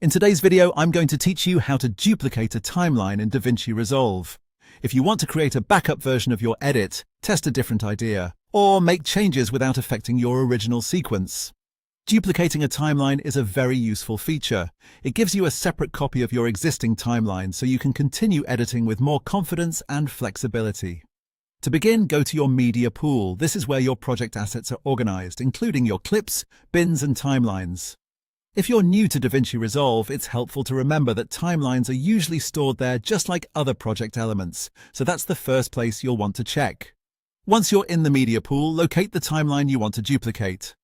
In today's video, I'm going to teach you how to duplicate a timeline in DaVinci Resolve. If you want to create a backup version of your edit, test a different idea, or make changes without affecting your original sequence. Duplicating a timeline is a very useful feature. It gives you a separate copy of your existing timeline so you can continue editing with more confidence and flexibility. To begin, go to your media pool. This is where your project assets are organized, including your clips, bins, and timelines. If you're new to DaVinci Resolve, it's helpful to remember that timelines are usually stored there just like other project elements, so that's the first place you'll want to check. Once you're in the media pool, locate the timeline you want to duplicate.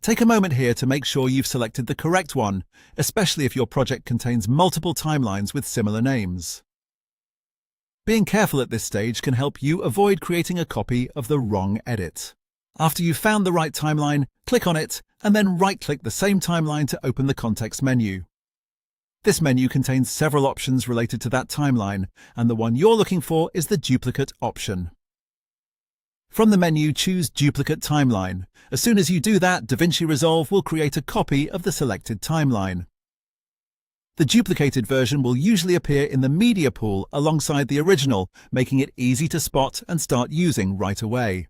Take a moment here to make sure you've selected the correct one, especially if your project contains multiple timelines with similar names. Being careful at this stage can help you avoid creating a copy of the wrong edit. After you've found the right timeline, click on it, and then right-click the same timeline to open the context menu. This menu contains several options related to that timeline, and the one you're looking for is the duplicate option. From the menu, choose Duplicate Timeline. As soon as you do that, DaVinci Resolve will create a copy of the selected timeline. The duplicated version will usually appear in the media pool alongside the original, making it easy to spot and start using right away.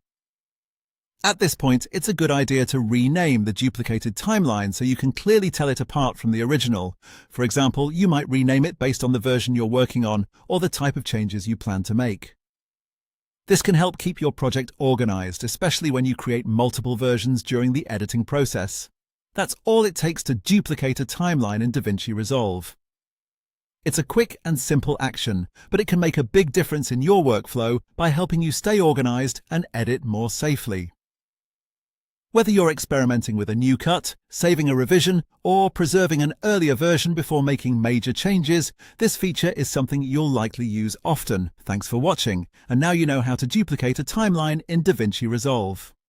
At this point, it's a good idea to rename the duplicated timeline so you can clearly tell it apart from the original. For example, you might rename it based on the version you're working on or the type of changes you plan to make. This can help keep your project organized, especially when you create multiple versions during the editing process. That's all it takes to duplicate a timeline in DaVinci Resolve. It's a quick and simple action, but it can make a big difference in your workflow by helping you stay organized and edit more safely. Whether you're experimenting with a new cut, saving a revision, or preserving an earlier version before making major changes, this feature is something you'll likely use often. Thanks for watching, and now you know how to duplicate a timeline in DaVinci Resolve.